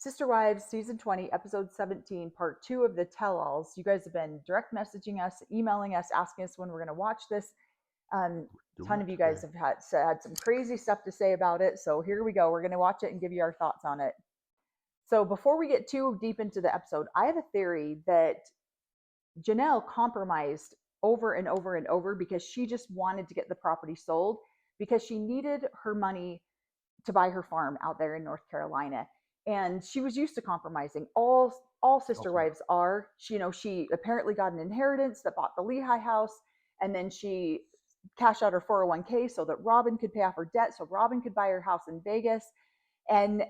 Sister Wives, Season 20, Episode 17, Part 2 of the Tell-Alls. You guys have been direct messaging us, emailing us, asking us when we're going to watch this. A ton of you guys have had some crazy stuff to say about it. So here we go. We're going to watch it and give you our thoughts on it. So before we get too deep into the episode, I have a theory that Janelle compromised over and over and over because she just wanted to get the property sold because she needed her money to buy her farm out there in North Carolina. And she was used to compromising. All sister wives are. She apparently got an inheritance that bought the Lehigh house, and then she cashed out her 401k so that Robin could pay off her debt, so Robin could buy her house in Vegas. And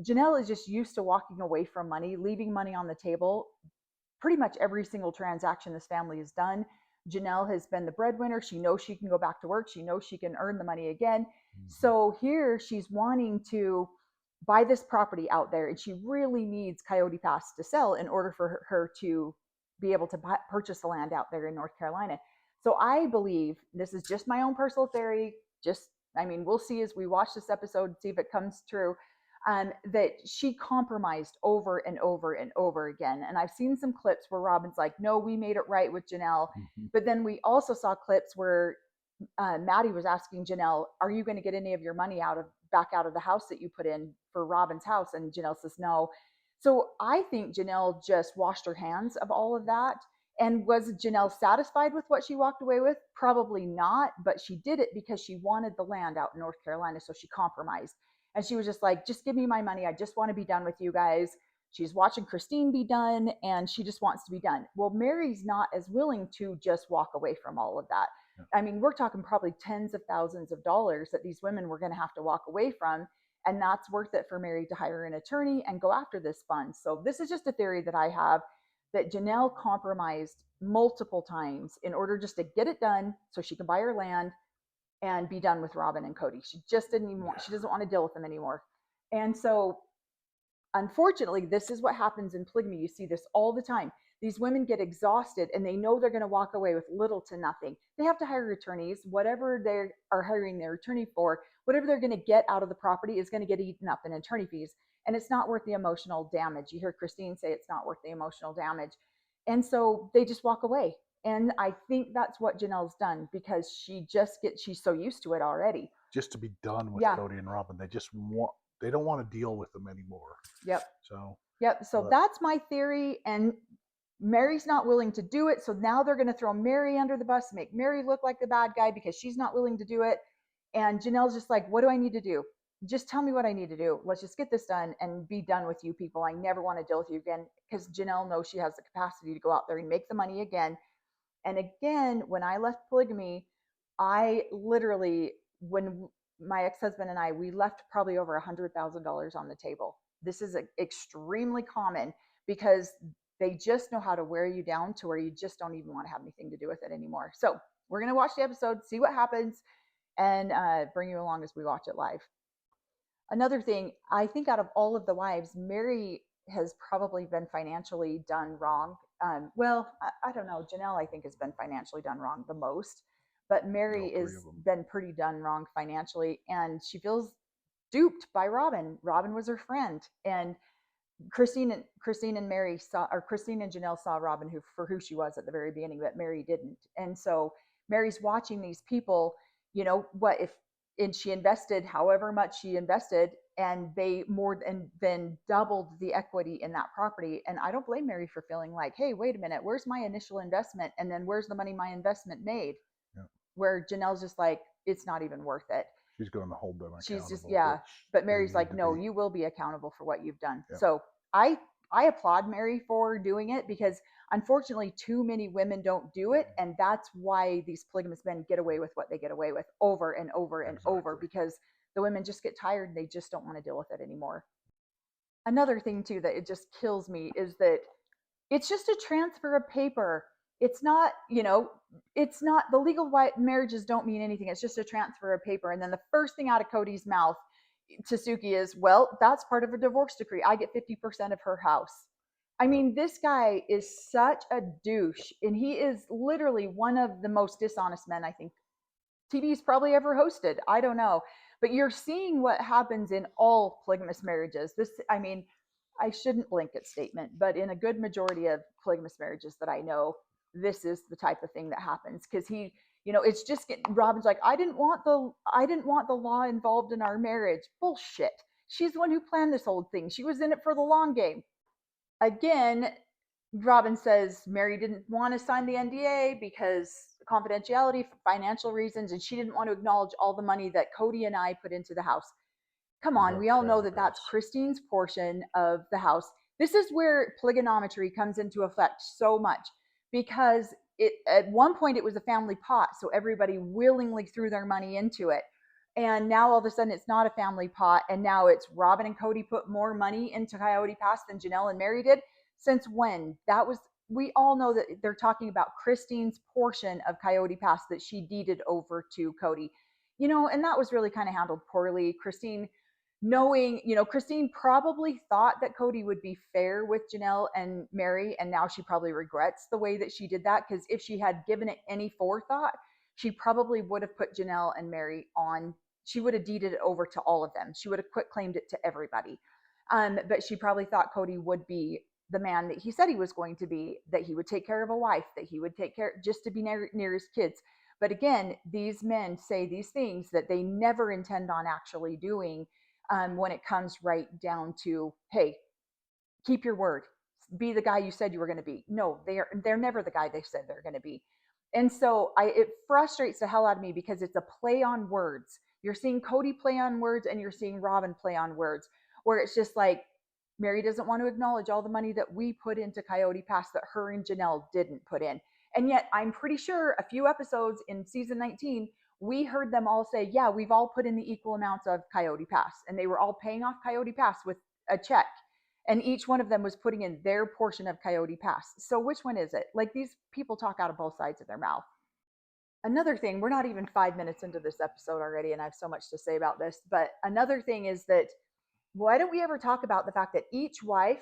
Janelle is just used to walking away from money, leaving money on the table. Pretty much every single transaction this family has done, Janelle has been the breadwinner. She knows she can go back to work. She knows she can earn the money again. Mm-hmm. So here she's wanting to buy this property out there, and she really needs Coyote Pass to sell in order for her to be able to purchase the land out there in North Carolina. So I believe, this is just my own personal theory, we'll see as we watch this episode, see if it comes true, that she compromised over and over and over again. And I've seen some clips where Robin's like, no, we made it right with Janelle. Mm-hmm. But then we also saw clips where Maddie was asking Janelle, are you going to get any of your money back out of the house that you put in for Robin's house? And Janelle says no. So I think Janelle just washed her hands of all of that. And was Janelle satisfied with what she walked away with? Probably not, but she did it because she wanted the land out in North Carolina, so she compromised. And she was just like, just give me my money. I just want to be done with you guys. She's watching Christine be done, and she just wants to be done. Well, Mary's not as willing to just walk away from all of that. I mean, we're talking probably tens of thousands of dollars that these women were going to have to walk away from. And that's worth it for Mary to hire an attorney and go after this fund. So this is just a theory that I have, that Janelle compromised multiple times in order just to get it done so she can buy her land and be done with Robin and Cody. She just didn't even she doesn't want to deal with them anymore. And so unfortunately, this is what happens in polygamy. You see this all the time. These women get exhausted and they know they're going to walk away with little to nothing. They have to hire attorneys. Whatever they are hiring their attorney for, whatever they're going to get out of the property is going to get eaten up in attorney fees. And it's not worth the emotional damage. You hear Christine say it's not worth the emotional damage. And so they just walk away. And I think that's what Janelle's done, because she's so used to it already. Just to be done with Cody and Robin. They don't want to deal with them anymore. Yep. So that's my theory. And Mary's not willing to do it. So now they're going to throw Mary under the bus, make Mary look like the bad guy because she's not willing to do it. And Janelle's just like, what do I need to do? Just tell me what I need to do. Let's just get this done and be done with you people. I never want to deal with you again, because Janelle knows she has the capacity to go out there and make the money again. And again, when I left polygamy, when my ex-husband and we left probably over $100,000 on the table. This is extremely common because they just know how to wear you down to where you just don't even want to have anything to do with it anymore. So we're going to watch the episode, see what happens, and bring you along as we watch it live. Another thing, I think out of all of the wives, Mary has probably been financially done wrong. I don't know. Janelle, I think, has been financially done wrong the most, but Mary has been pretty done wrong financially, and she feels duped by Robin. Robin was her friend, and Christine and Janelle saw Robin for who she was at the very beginning, but Mary didn't. And so Mary's watching these people, and she invested however much she invested, and they more than doubled the equity in that property. And I don't blame Mary for feeling like, hey, wait a minute, where's my initial investment? And then where's the money my investment made? Yeah. Where Janelle's just like, it's not even worth it. She's going to hold them accountable. She's just, but Mary's like, no, you will be accountable for what you've done. Yeah. So I applaud Mary for doing it, because unfortunately too many women don't do it. And that's why these polygamous men get away with what they get away with over and over and over, because the women just get tired and they just don't want to deal with it anymore. Another thing too that it just kills me is that it's just a transfer of paper. It's not, it's not, the legal marriages don't mean anything. It's just a transfer of paper. And then the first thing out of Cody's mouth to Suki is, well, that's part of a divorce decree. I get 50% of her house. I mean, this guy is such a douche, and he is literally one of the most dishonest men I think TV's probably ever hosted. I don't know. But you're seeing what happens in all polygamous marriages. I shouldn't blanket statement, but in a good majority of polygamous marriages that I know, this is the type of thing that happens because he, it's just getting, Robin's like, I didn't want the law involved in our marriage. Bullshit. She's the one who planned this whole thing. She was in it for the long game. Again, Robin says Mary didn't want to sign the NDA because confidentiality for financial reasons, and she didn't want to acknowledge all the money that Cody and I put into the house. Come on, we all know that that's Christine's portion of the house. This is where polygonometry comes into effect so much because at one point it was a family pot, so everybody willingly threw their money into it. And now all of a sudden it's not a family pot, and now it's Robin and Cody put more money into Coyote Pass than Janelle and Mary did. Since when? We all know that they're talking about Christine's portion of Coyote Pass that she deeded over to Cody. And that was really kind of handled poorly. Christine probably thought that Cody would be fair with Janelle and Mary, and now she probably regrets the way that she did that, because if she had given it any forethought, she probably would have put Janelle and Mary on. She would have deeded it over to all of them. She would have quit claimed it to everybody. But she probably thought Cody would be the man that he said he was going to be, that he would take care of a wife, that he would take care just to be near his kids. But again, these men say these things that they never intend on actually doing, when it comes right down to, hey, keep your word, be the guy you said you were going to be. No, they're never the guy they said they're going to be. And so it frustrates the hell out of me because it's a play on words. You're seeing Cody play on words, and you're seeing Robin play on words, where it's just like, Mary doesn't want to acknowledge all the money that we put into Coyote Pass that her and Janelle didn't put in. And yet I'm pretty sure a few episodes in season 19, we heard them all say, yeah, we've all put in the equal amounts of Coyote Pass. And they were all paying off Coyote Pass with a check. And each one of them was putting in their portion of Coyote Pass. So which one is it? Like, these people talk out of both sides of their mouth. Another thing, we're not even 5 minutes into this episode already, and I have so much to say about this. But another thing is that, why don't we ever talk about the fact that each wife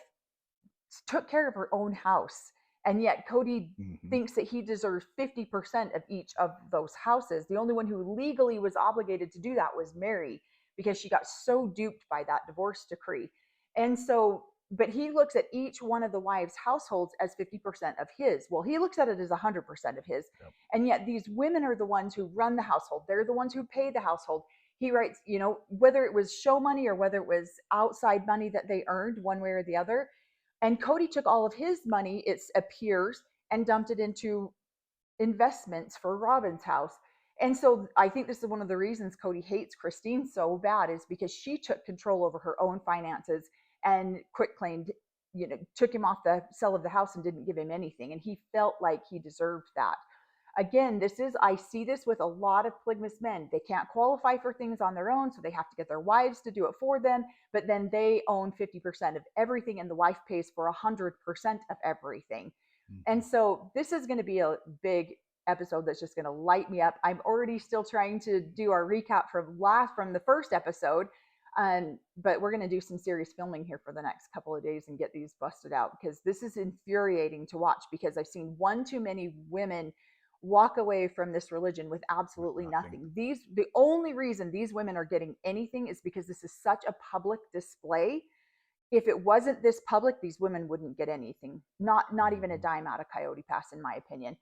took care of her own house? And yet Cody thinks that he deserves 50% of each of those houses. The only one who legally was obligated to do that was Mary, because she got so duped by that divorce decree. And so, but he looks at each one of the wives' households as 50% of his. Well, he looks at it as 100% of his. Yep. And yet these women are the ones who run the household. They're the ones who pay the household. He writes, whether it was show money or whether it was outside money that they earned one way or the other. And Cody took all of his money, it appears, and dumped it into investments for Robin's house. And so I think this is one of the reasons Cody hates Christine so bad, is because she took control over her own finances and quitclaimed, took him off the sale of the house and didn't give him anything. And he felt like he deserved that. Again, I see this with a lot of polygamous men. They can't qualify for things on their own, so they have to get their wives to do it for them, but then they own 50% of everything, and the wife pays for 100% of everything. And so this is going to be a big episode that's just going to light me up. I'm already still trying to do our recap from the first episode, but we're going to do some serious filming here for the next couple of days and get these busted out, because this is infuriating to watch, because I've seen one too many women walk away from this religion with absolutely nothing. The only reason these women are getting anything is because this is such a public display. If it wasn't this public, these women wouldn't get anything, not even a dime out of Coyote Pass, in my opinion.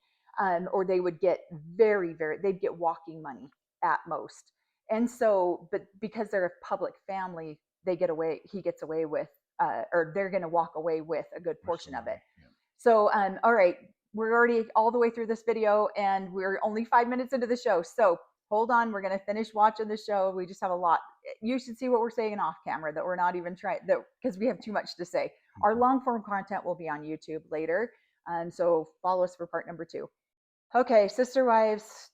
Or they would get they'd get walking money at most. And so, but because they're a public family, he gets away with, or they're going to walk away with a good portion of it. Yeah. So, all right, we're already all the way through this video, and we're only 5 minutes into the show. So hold on, we're going to finish watching the show. We just have a lot. You should see what we're saying off camera, that we're not even trying, that because we have too much to say. Our long form content will be on YouTube later. So follow us for part number 2. Okay, Sister Wives,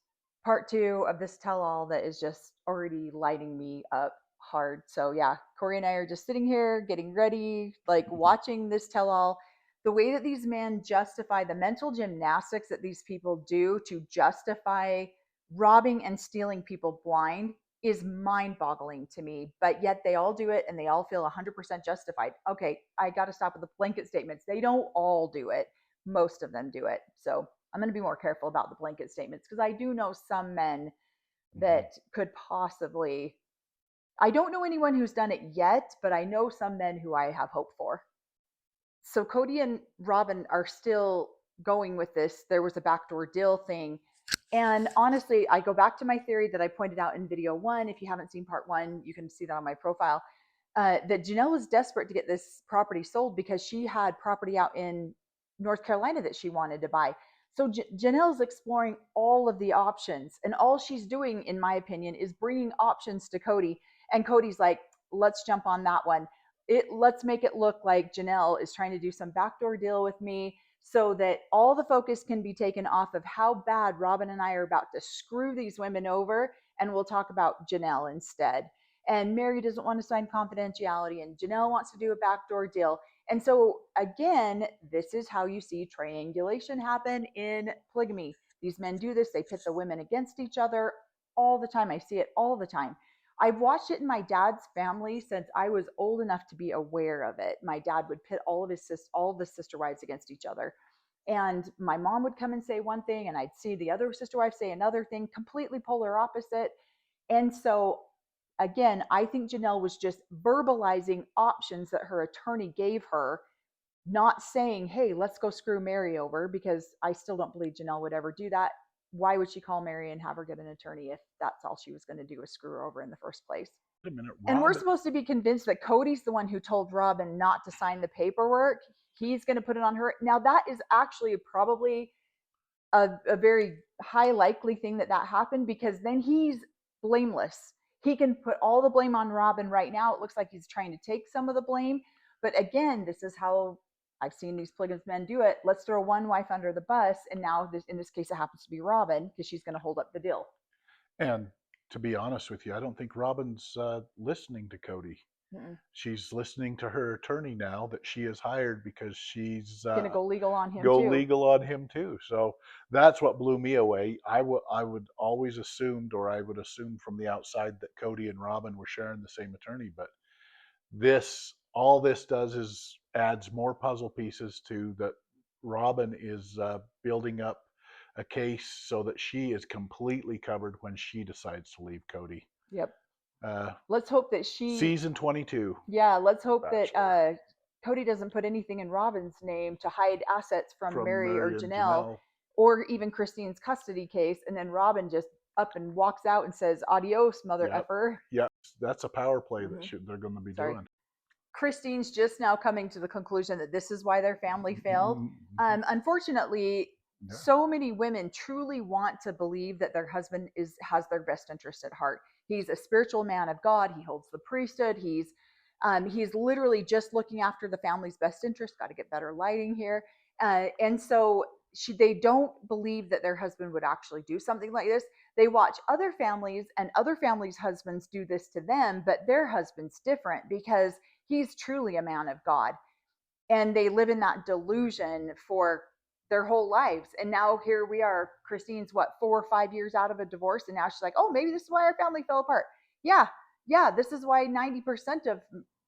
part 2 of this tell-all that is just already lighting me up hard. So yeah, Cory and I are just sitting here getting ready, like watching this tell-all. The way that these men justify the mental gymnastics that these people do to justify robbing and stealing people blind is mind-boggling to me. But yet they all do it, and they all feel 100% justified. Okay, I got to stop with the blanket statements. They don't all do it. Most of them do it. So I'm going to be more careful about the blanket statements, because I do know some men that could possibly I don't know anyone who's done it yet, but I know some men who I have hope for. So Cody and Robin are still going with this. There was a backdoor deal thing. And honestly, I go back to my theory that I pointed out in video one. If you haven't seen part one, you can see that on my profile. That Janelle was desperate to get this property sold because she had property out in North Carolina that she wanted to buy. So Janelle's exploring all of the options, and all she's doing, in my opinion, is bringing options to Cody. And Cody's like, "Let's jump on that one. Let's make it look like Janelle is trying to do some backdoor deal with me." So that all the focus can be taken off of how bad Robin and I are about to screw these women over, and we'll talk about Janelle instead. And Mary doesn't want to sign confidentiality, and Janelle wants to do a backdoor deal. And so, again, this is how you see triangulation happen in polygamy. These men do this, they pit the women against each other all the time. I see it all the time. I've watched it in my dad's family since I was old enough to be aware of it. My dad would pit all of the sister wives against each other. And my mom would come and say one thing, and I'd see the other sister wife say another thing, completely polar opposite. And so, again, I think Janelle was just verbalizing options that her attorney gave her, not saying, "Hey, let's go screw Mary over," because I still don't believe Janelle would ever do that. Why would she call Mary and have her get an attorney if that's all she was going to do was screw her over in the first place? Wait a minute, And we're Robin. supposed to be convinced that Cody's the one who told Robin not to sign the paperwork. He's going to put it on her. Now, that is actually probably a very high likely thing that happened, because then he's blameless. He can put all the blame on Robin right now. It looks like he's trying to take some of the blame. But again, this is how I've seen these polygamous men do it. Let's throw one wife under the bus. And now, in this case, it happens to be Robin because she's going to hold up the deal. And to be honest with you, I don't think Robin's listening to Cody. Mm-mm. She's listening to her attorney now that she has hired because she's Going to go legal on him go too. legal on him too. So that's what blew me away. I would always assumed, or I would assume from the outside, that Cody and Robin were sharing the same attorney. But all this does is adds more puzzle pieces to that. Robin is building up a case so that she is completely covered when she decides to leave Cody. Yep. Uh, Let's hope that season 22. Yeah, let's hope that Bachelor. Cody doesn't put anything in Robin's name to hide assets from From Mary or Mary and Janelle, Janelle. or even Christine's custody case, and then Robin just up and walks out and says, "Adios, mother Yep. effer." Yep, that's a power play that Mhm. they're going to be Sorry. doing. Christine's just now coming to the conclusion that this is why their family failed. Unfortunately, Yeah. so many women truly want to believe that their husband has their best interest at heart. He's a spiritual man of God. He holds the priesthood. He's literally just looking after the family's best interest. Got to get better lighting here. And so they don't believe that their husband would actually do something like this. They watch other families, and other families' husbands do this to them, but their husband's different because he's truly a man of God. And they live in that delusion for their whole lives. And now here we are. Christine's 4 or 5 years out of a divorce, and now she's like, "Oh, maybe this is why our family fell apart." Yeah, yeah, this is why 90% of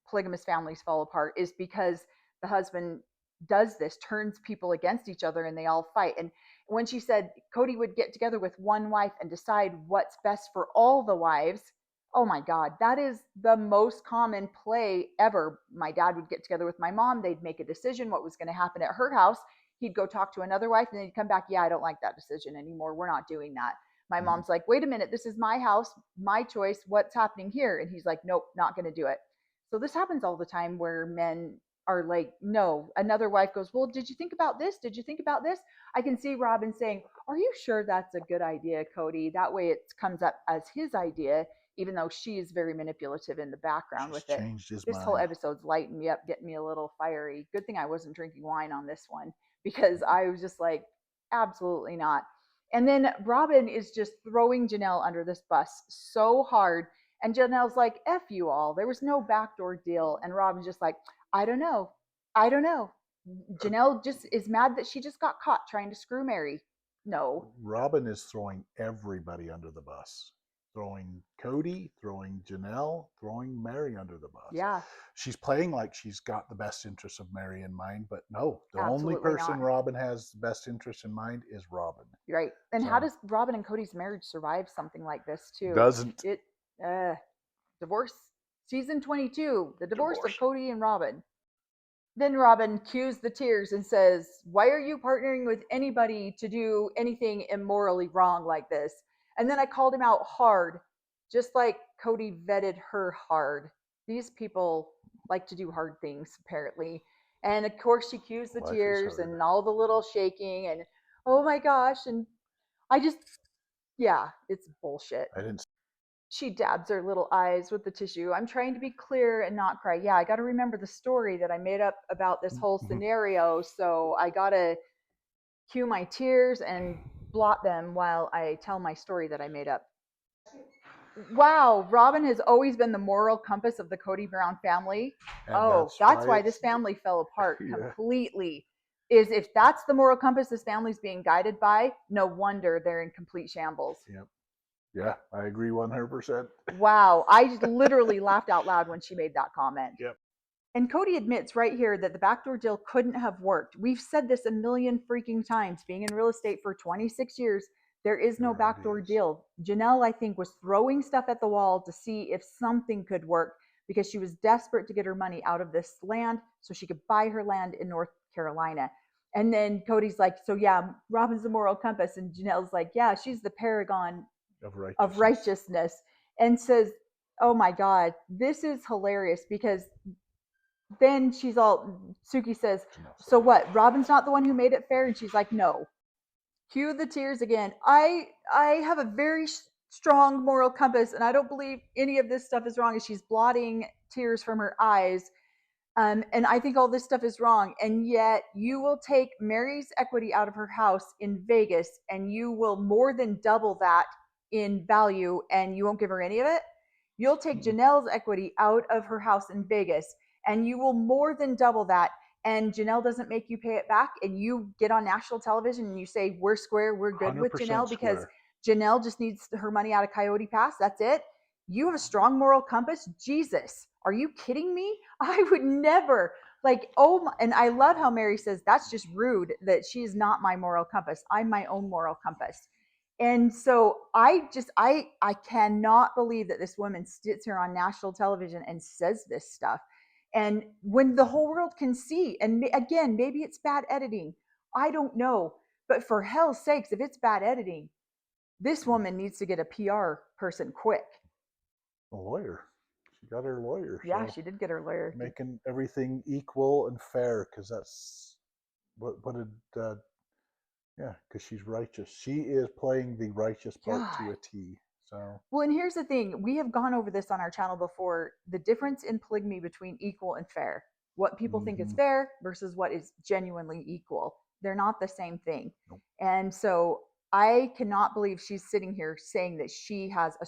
polygamous families fall apart, is because the husband does this, turns people against each other, and they all fight. And when she said Cody would get together with one wife and decide what's best for all the wives, oh my God, that is the most common play ever. My dad would get together with my mom. They'd make a decision what was going to happen at her house. He'd go talk to another wife, and then he'd come back. "Yeah, I don't like that decision anymore. We're not doing that." My mom's like, "Wait a minute. This is my house, my choice. What's happening here?" And he's like, "Nope, not going to do it." So this happens all the time where men are like, "No." Another wife goes, "Well, did you think about this? Did you think about this?" I can see Robin saying, "Are you sure that's a good idea, Cody?" That way it comes up as his idea, even though she is very manipulative in the background with it. Changed his This mind. whole episode's lighting me up, getting me a little fiery. Good thing I wasn't drinking wine on this one, because I was just like, absolutely not. And then Robin is just throwing Janelle under this bus so hard. And Janelle's like, "F you all. There was no backdoor deal." And Robin's just like, "I don't know. I don't know." Janelle just is mad that she just got caught trying to screw Mary. No. Robin is throwing everybody under the bus. Throwing Cody, throwing Janelle, throwing Mary under the bus. Yeah. She's playing like she's got the best interest of Mary in mind, but no, the Absolutely only person not. Robin has the best interest in mind is Robin. Right. And So, how does Robin and Cody's marriage survive something like this too? doesn't. It Divorce season 22, the divorce Divorce. of Cody and Robin. Then Robin cues the tears and says, "Why are you partnering with anybody to do anything immorally wrong like this?" And then I called him out hard, just like Cody vetted her hard. These people like to do hard things, apparently. And of course, she cues the Life is tears hard. and all the little shaking and, oh my gosh. And I just, yeah, it's bullshit. I didn't. She dabs her little eyes with the tissue. "I'm trying to be clear and not cry." Yeah, I got to remember the story that I made up about this whole scenario. So I got to cue my tears and blot them while I tell my story that I made up. Wow, Robin has always been the moral compass of the Cody Brown family. And Oh, that's why this family fell apart completely. Is if that's the moral compass this family's being guided by, no wonder they're in complete shambles. Yep. Yeah, I agree 100%. Wow, I literally laughed out loud when she made that comment. Yep. And Cody admits right here that the backdoor deal couldn't have worked. We've said this a million freaking times. Being in real estate for 26 years, there is no backdoor deal. Janelle, I think, was throwing stuff at the wall to see if something could work because she was desperate to get her money out of this land so she could buy her land in North Carolina. And then Cody's like, "So yeah, Robin's the moral compass." And Janelle's like, "Yeah, she's the paragon of righteousness." And says, "Oh my God, this is hilarious," because then Suki says, "So what? Robin's not the one who made it fair?" And she's like, "No." Cue the tears again. I have a very strong moral compass, and I don't believe any of this stuff is wrong. And she's blotting tears from her eyes. And I think all this stuff is wrong. And yet you will take Mary's equity out of her house in Vegas, and you will more than double that in value, and you won't give her any of it. You'll take Janelle's equity out of her house in Vegas, and you will more than double that. And Janelle doesn't make you pay it back, and you get on national television and you say, "We're square, we're good with Janelle," because Janelle just needs her money out of Coyote Pass. That's it. You have a strong moral compass. Jesus, are you kidding me? I would never. Like, oh my, and I love how Mary says that's just rude that she is not my moral compass. I'm my own moral compass. And so I cannot believe that this woman sits here on national television and says this stuff. And when the whole world can see, and again, maybe it's bad editing. I don't know. But for hell's sakes, if it's bad editing, this woman needs to get a PR person quick. A lawyer. She got her lawyer. Yeah, she did get her lawyer. Making everything equal and fair, because that's what did yeah, because she's righteous. She is playing the righteous part to a T. So well, and here's the thing. We have gone over this on our channel before. The difference in polygamy between equal and fair. What people think is fair versus what is genuinely equal. They're not the same thing. Nope. And so I cannot believe she's sitting here saying that she has a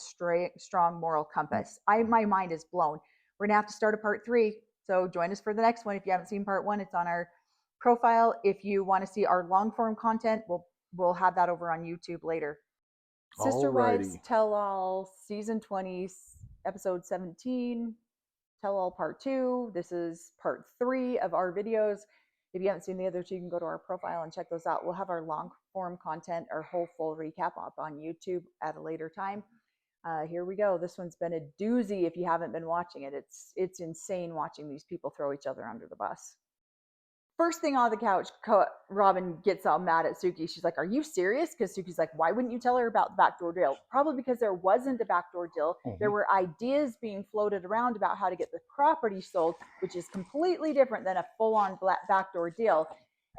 strong moral compass. My mind is blown. We're going to have to start a part 3. So join us for the next one. If you haven't seen part 1, it's on our profile. If you want to see our long form content, we'll have that over on YouTube later. Sister Wives Tell All, Season 20, Episode 17, Tell All Part 2. This is Part 3 of our videos. If you haven't seen the other 2, you can go to our profile and check those out. We'll have our long form content, our whole full recap up on YouTube at a later time. Here we go. This one's been a doozy if you haven't been watching it. It's insane watching these people throw each other under the bus. First thing on the couch, Robin gets all mad at Suki. She's like, "Are you serious?" Because Suki's like, "Why wouldn't you tell her about the backdoor deal?" Probably because there wasn't a backdoor deal. There were ideas being floated around about how to get the property sold, which is completely different than a full-on backdoor deal.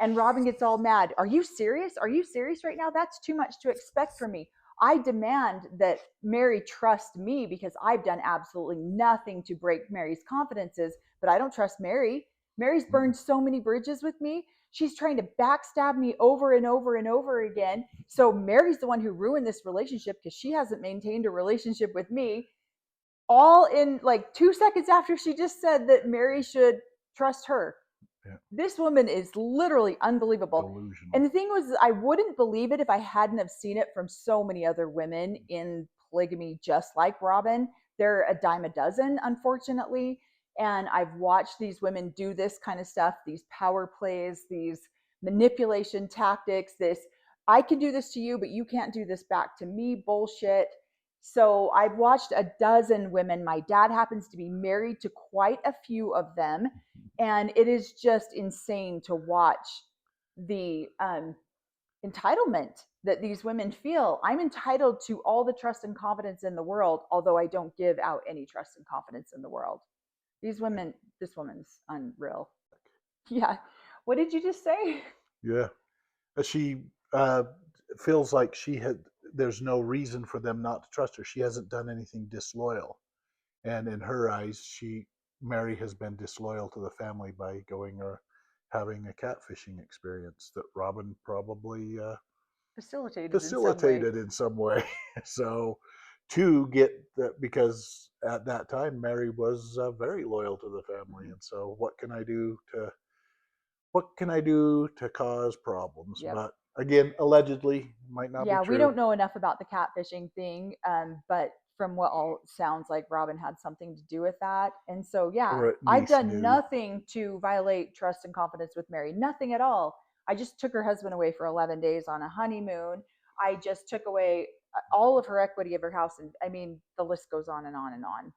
And Robin gets all mad. "Are you serious? Are you serious right now? That's too much to expect from me. I demand that Mary trust me because I've done absolutely nothing to break Mary's confidences, but I don't trust Mary. Mary's burned so many bridges with me. She's trying to backstab me over and over and over again. So Mary's the one who ruined this relationship because she hasn't maintained a relationship with me." All in like 2 seconds after she just said that Mary should trust her. Yeah. This woman is literally unbelievable. Delusional. And the thing was, I wouldn't believe it if I hadn't have seen it from so many other women in polygamy just like Robin. They're a dime a dozen, unfortunately. And I've watched these women do this kind of stuff, these power plays, these manipulation tactics, this "I can do this to you, but you can't do this back to me" bullshit. So I've watched a dozen women. My dad happens to be married to quite a few of them. And it is just insane to watch the entitlement that these women feel. I'm entitled to all the trust and confidence in the world, although I don't give out any trust and confidence in the world. These women, this woman's unreal. Yeah. What did you just say? Yeah. She feels like there's no reason for them not to trust her. She hasn't done anything disloyal. And in her eyes, Mary has been disloyal to the family by going or having a catfishing experience that Robin probably Facilitated in some way. facilitated in some way. So to get that, because at that time Mary was very loyal to the family, and so what can I do to cause problems? Yep. But again, allegedly, might not be Yeah, we true. don't know enough about the catfishing thing, but from what all sounds like, Robin had something to do with that. And so, yeah, Or at I've least done knew. nothing to violate trust and confidence with Mary, nothing at all. I just took her husband away for 11 days on a honeymoon. I just took away all of her equity of her house. And I mean, the list goes on and on and on.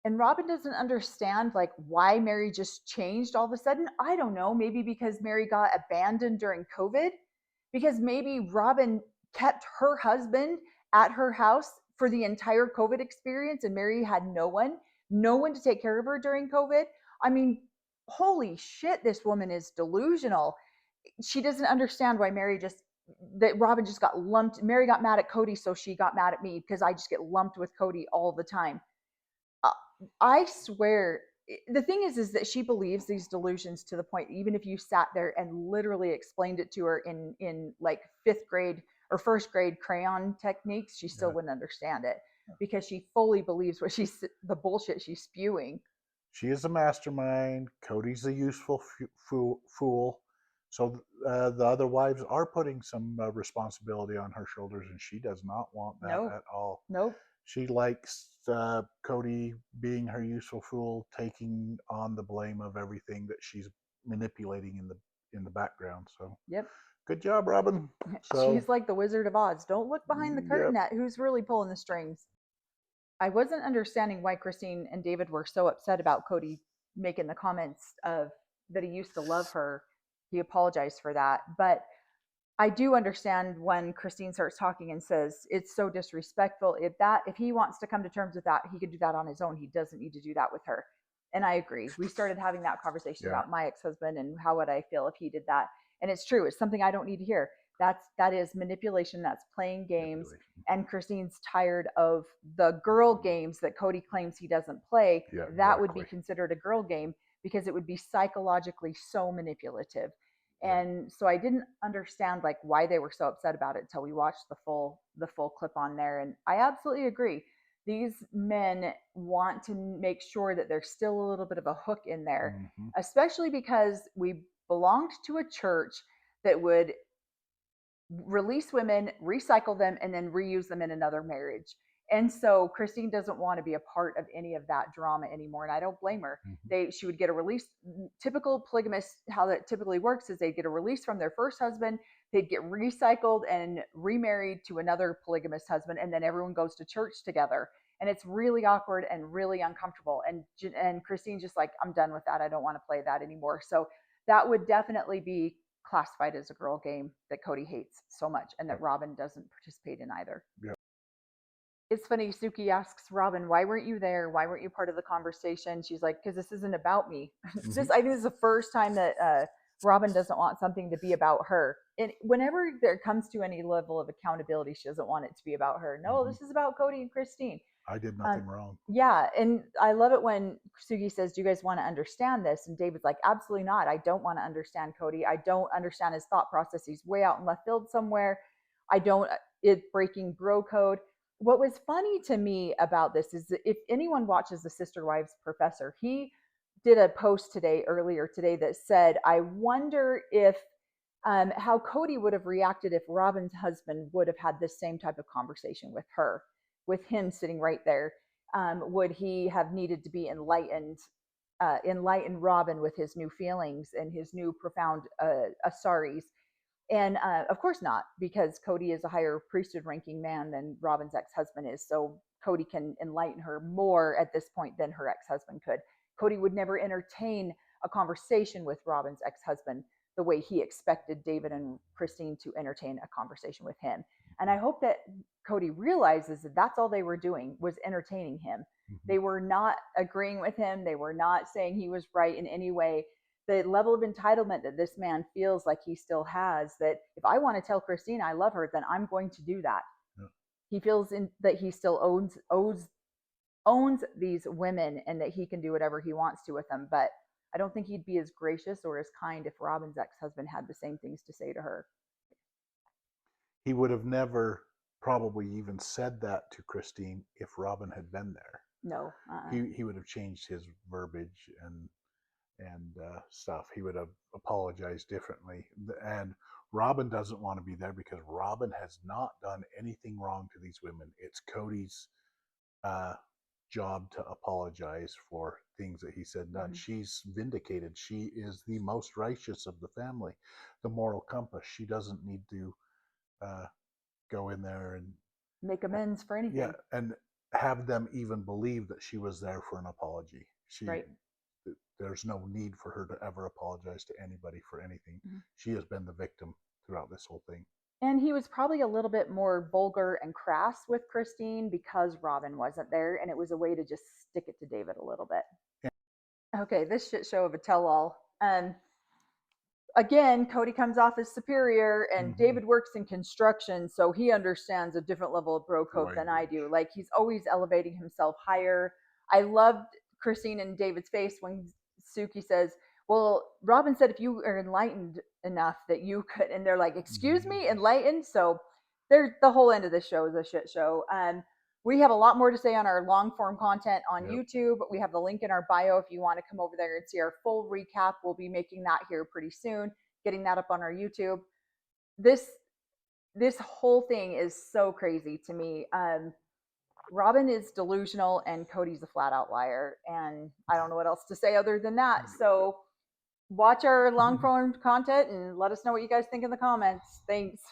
And Robin doesn't understand like why Mary just changed all of a sudden. I don't know, maybe because Mary got abandoned during COVID, because maybe Robin kept her husband at her house for the entire COVID experience and Mary had no one to take care of her during COVID. I mean, holy shit, this woman is delusional. She doesn't understand why Robin just got lumped. Mary got mad at Cody, so she got mad at me because I just get lumped with Cody all the time. uh, I swear, the thing is that she believes these delusions to the point. Even if you sat there and literally explained it to her in like fifth grade or first grade crayon techniques, she still Yeah. wouldn't understand it because she fully believes the bullshit she's spewing. She is a mastermind. Cody's a useful fool. So the other wives are putting some responsibility on her shoulders, and she does not want that Nope, at all. nope. She likes Cody being her useful fool, taking on the blame of everything that she's manipulating in the background. So Yep. good job, Robin. So She's like the Wizard of Oz. Don't look behind the curtain yep. at who's really pulling the strings. I wasn't understanding why Christine and David were so upset about Cody making the comments of that he used to love her. He apologized for that. But I do understand when Christine starts talking and says it's so disrespectful. If he wants to come to terms with that, he could do that on his own. He doesn't need to do that with her. And I agree. We started having that conversation Yeah. about my ex-husband and how would I feel if he did that. And it's true. It's something I don't need to hear. That is manipulation. That's playing games. And Christine's tired of the girl games that Cody claims he doesn't play. Yeah, That would be exactly. considered a girl game because it would be psychologically so manipulative. Yeah. And so I didn't understand like why they were so upset about it until we watched the full clip on there. And I absolutely agree. These men want to make sure that there's still a little bit of a hook in there, Mm-hmm. especially because we belonged to a church that would release women, recycle them, and then reuse them in another marriage. And so Christine doesn't want to be a part of any of that drama anymore, and I don't blame her. Mm-hmm. She would get a release. Typical polygamists, how that typically works is they get a release from their first husband, they'd get recycled and remarried to another polygamous husband, and then everyone goes to church together. And it's really awkward and really uncomfortable. And Christine's just like, I'm done with that. I don't want to play that anymore. So that would definitely be classified as a girl game that Cody hates so much and that Robin doesn't participate in either. Yeah. It's funny, Suki asks Robin, why weren't you there? Why weren't you part of the conversation? She's like, because this isn't about me. Mm-hmm. I think this is the first time that Robin doesn't want something to be about her. And whenever there comes to any level of accountability, she doesn't want it to be about her. No, Mm-hmm. this is about Cody and Christine. I did nothing wrong. Yeah, and I love it when Sugi says, "Do you guys want to understand this?" And David's like, "Absolutely not. I don't want to understand Cody. I don't understand his thought process. He's way out in left field somewhere. I don't. It's breaking bro code." What was funny to me about this is that if anyone watches the Sister Wives Professor, he did a post earlier today, that said, "I wonder if how Cody would have reacted if Robin's husband would have had this same type of conversation with her, with him sitting right there. Would he have needed to be enlighten Robin with his new feelings and his new profound sorries?" And of course not, because Cody is a higher priesthood ranking man than Robin's ex-husband is. So Cody can enlighten her more at this point than her ex-husband could. Cody would never entertain a conversation with Robin's ex-husband the way he expected David and Christine to entertain a conversation with him. And I hope that Cody realizes that that's all they were doing, was entertaining him. They were not agreeing with him. They were not saying he was right in any way. The level of entitlement that this man feels like he still has, that if I want to tell Christine I love her, then I'm going to do that. Yeah. He feels that he still owns these women, and that he can do whatever he wants to with them. But I don't think he'd be as gracious or as kind if Robin's ex-husband had the same things to say to her. He would have never probably even said that to Christine if Robin had been there. No. He would have changed his verbiage and stuff. He would have apologized differently. And Robin doesn't want to be there because Robin has not done anything wrong to these women. It's Cody's job to apologize for things that he said and done. She's vindicated. She is the most righteous of the family, the moral compass. She doesn't need to go in there and make amends for anything. Yeah, and have them even believe that she was there for an apology. Right. There's no need for her to ever apologize to anybody for anything. She has been the victim throughout this whole thing. And he was probably a little bit more vulgar and crass with Christine because Robin wasn't there, and it was a way to just stick it to David a little bit. Yeah. Okay, this shit show of a tell-all. Again, Cody comes off as superior, and David works in construction, so he understands a different level of bro code than I do. Like, he's always elevating himself higher. I loved Christine and David's face when Suki says, well, Robin said if you are enlightened enough that you could, and they're like, excuse me, enlightened? So the whole end of this show is a shit show. We have a lot more to say on our long form content on YouTube. We have the link in our bio if you want to come over there and see our full recap. We'll be making that here pretty soon, getting that up on our YouTube. This whole thing is so crazy to me. Robin is delusional and Cody's a flat out liar, and I don't know what else to say other than that. So watch our long form content and let us know what you guys think in the comments. Thanks.